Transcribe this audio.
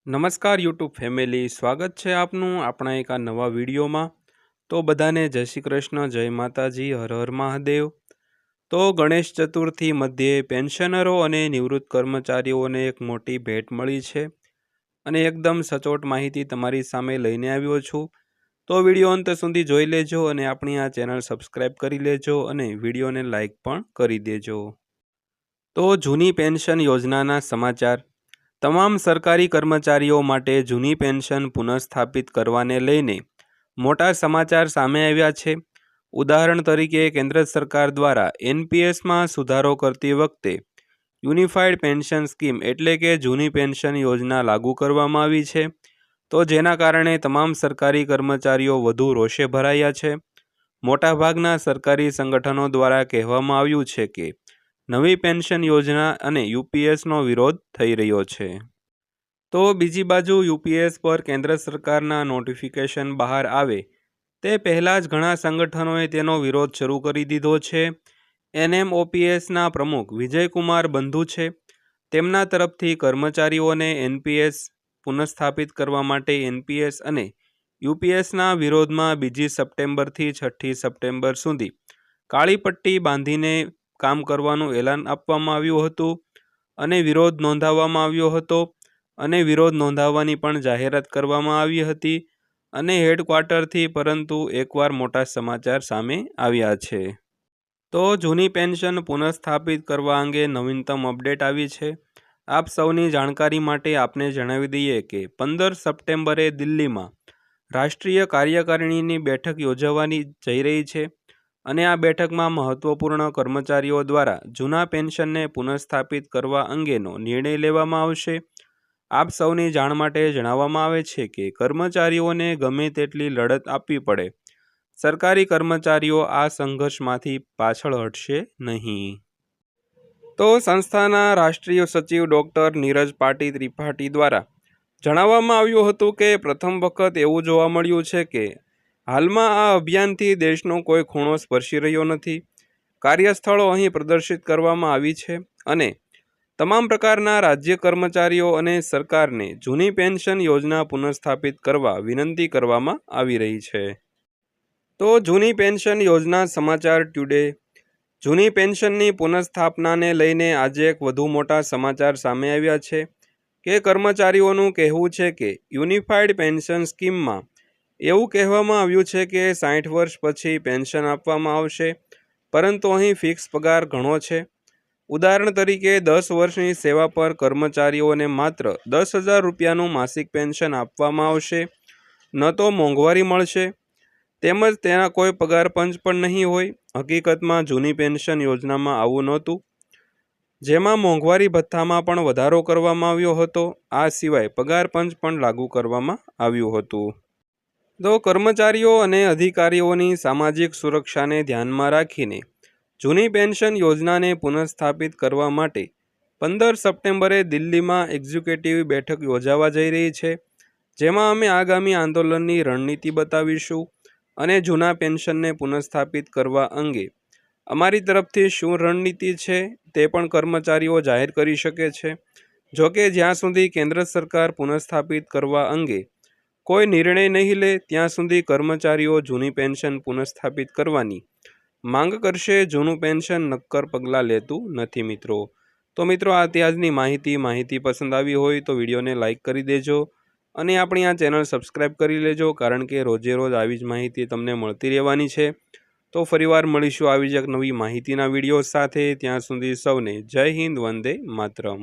નમસ્કાર YouTube family, સ્વાગત છે આપનું આપણા એક આ નવા વિડીયોમાં। તો બધાને જય શ્રી કૃષ્ણ, જય માતાજી, હર હર મહાદેવ। તો ગણેશ ચતુર્થી મધ્યે પેન્શનરો અને નિવૃત્ત કર્મચારીઓને એક મોટી ભેટ મળી છે અને એકદમ સચોટ માહિતી તમારી સામે લઈને આવ્યો છું। તો વિડીયો અંત સુધી જોઈ લેજો અને આપણી આ ચેનલ સબસ્ક્રાઈબ કરી લેજો અને વિડીયોને લાઈક પણ કરી દેજો। તો જૂની પેન્શન યોજનાના સમાચાર। તમામ સરકારી કર્મચારીઓ માટે જૂની પેન્શન પુનઃસ્થાપિત કરવાને લઈને મોટા સમાચાર સામે આવ્યા છે। ઉદાહરણ તરીકે કેન્દ્ર સરકાર દ્વારા એનપીએસમાં સુધારો કરતી વખતે યુનિફાઈડ પેન્શન સ્કીમ એટલે કે જૂની પેન્શન યોજના લાગુ કરવામાં આવી છે। તો જેના કારણે તમામ સરકારી કર્મચારીઓ વધુ રોષે ભરાયા છે। મોટાભાગના સરકારી સંગઠનો દ્વારા કહેવામાં આવ્યું છે કે નવી પેન્શન યોજના અને યુપીએસનો વિરોધ થઈ રહ્યો છે। તો બીજી બાજુ યુપીએસ પર કેન્દ્ર સરકારના નોટિફિકેશન બહાર આવે તે પહેલાં જ ઘણા સંગઠનોએ તેનો વિરોધ શરૂ કરી દીધો છે। એનએમઓપીએસના પ્રમુખ વિજયકુમાર બંધુ છે, તેમના તરફથી કર્મચારીઓને એનપીએસ પુનઃસ્થાપિત કરવા માટે એનપીએસ અને યુપીએસના વિરોધમાં 2 સપ્ટેમ્બરથી 6 સપ્ટેમ્બર સુધી કાળી પટ્ટી બાંધીને કામ કરવાનું એલાન આપવામાં આવ્યું હતું અને વિરોધ નોંધાવવામાં આવ્યો હતો અને વિરોધ નોંધાવવાની પણ જાહેરાત કરવામાં આવી હતી અને હેડક્વાર્ટરથી પરંતુ એકવાર મોટા સમાચાર સામે આવ્યા છે। તો જૂની પેન્શન પુનઃસ્થાપિત કરવા અંગે નવીનતમ અપડેટ આવી છે। આપ સૌની જાણકારી માટે આપને જણાવી દઈએ કે 15 સપ્ટેમ્બરે દિલ્હીમાં રાષ્ટ્રીય કાર્યકારિણીની બેઠક યોજવાની જઈ રહી છે અને આ બેઠકમાં મહત્વપૂર્ણ કર્મચારીઓ દ્વારા જૂના પેન્શનને પુનઃસ્થાપિત કરવા અંગેનો નિર્ણય લેવામાં આવશે। આપ સૌની જાણ માટે જણાવવામાં આવે છે કે કર્મચારીઓને ગમે તેટલી લડત આપવી પડે, સરકારી કર્મચારીઓ આ સંઘર્ષમાંથી પાછળ હટશે નહીં। તો સંસ્થાના રાષ્ટ્રીય સચિવ ડૉક્ટર નીરજ પાટી ત્રિપાઠી દ્વારા જણાવવામાં આવ્યું હતું કે પ્રથમ વખત એવું જોવા મળ્યું છે કે હાલમાં આ અભિયાનથી દેશનો કોઈ ખૂણો સ્પર્શી રહ્યો નથી। કાર્યસ્થળો અહીં પ્રદર્શિત કરવામાં આવી છે અને તમામ પ્રકારના રાજ્ય કર્મચારીઓ અને સરકારને જૂની પેન્શન યોજના પુનઃસ્થાપિત કરવા વિનંતી કરવામાં આવી રહી છે। તો જૂની પેન્શન યોજના સમાચાર ટુડે। જૂની પેન્શનની પુનઃસ્થાપનાને લઈને આજે એક વધુ મોટા સમાચાર સામે આવ્યા છે કે કર્મચારીઓનું કહેવું છે કે યુનિફાઈડ પેન્શન સ્કીમમાં એવું કહેવામાં આવ્યું છે કે 60 વર્ષ પછી પેન્શન આપવામાં આવશે, પરંતુ અહીં ફિક્સ પગાર ઘણો છે। ઉદાહરણ તરીકે 10 વર્ષની સેવા પર કર્મચારીઓને માત્ર 10,000 રૂપિયાનું માસિક પેન્શન આપવામાં આવશે, ન તો મોંઘવારી મળશે તેમજ તેના કોઈ પગાર પંચ પણ નહીં હોય। હકીકતમાં જૂની પેન્શન યોજનામાં આવું નહોતું, જેમાં મોંઘવારી ભથ્થામાં પણ વધારો કરવામાં આવ્યો હતો। આ સિવાય પગાર પંચ પણ લાગુ કરવામાં આવ્યું હતું। તો કર્મચારીઓ અને અધિકારીઓની સામાજિક સુરક્ષાને ધ્યાનમાં રાખીને જૂની પેન્શન યોજનાને પુનઃસ્થાપિત કરવા માટે 15 સપ્ટેમ્બરે દિલ્હીમાં એક્ઝિક્યુટિવ બેઠક યોજાવા જઈ રહી છે, જેમાં અમે આગામી આંદોલનની રણનીતિ બતાવીશું અને જૂના પેન્શનને પુનઃસ્થાપિત કરવા અંગે અમારી તરફથી શું રણનીતિ છે તે પણ કર્મચારીઓ જાહેર કરી શકે છે। જોકે જ્યાં સુધી કેન્દ્ર સરકાર પુનઃસ્થાપિત કરવા અંગે કોઈ નિર્ણય નહીં લે ત્યાં સુધી કર્મચારીઓ જૂની પેન્શન પુનઃસ્થાપિત કરવાની માંગ કરશે। જૂનું પેન્શન નક્કર પગલાં લેતું નથી મિત્રો। તો મિત્રો આ આજની માહિતી પસંદ આવી હોય તો વિડીયોને લાઇક કરી દેજો અને આપણી આ ચેનલ સબસ્ક્રાઈબ કરી લેજો, કારણ કે રોજે રોજ આવી જ માહિતી તમને મળતી રહેવાની છે। તો ફરીવાર મળીશું આવી જ એક નવી માહિતીના વિડીયો સાથે। ત્યાં સુધી સૌને જય હિન્દ, વંદે માતરમ।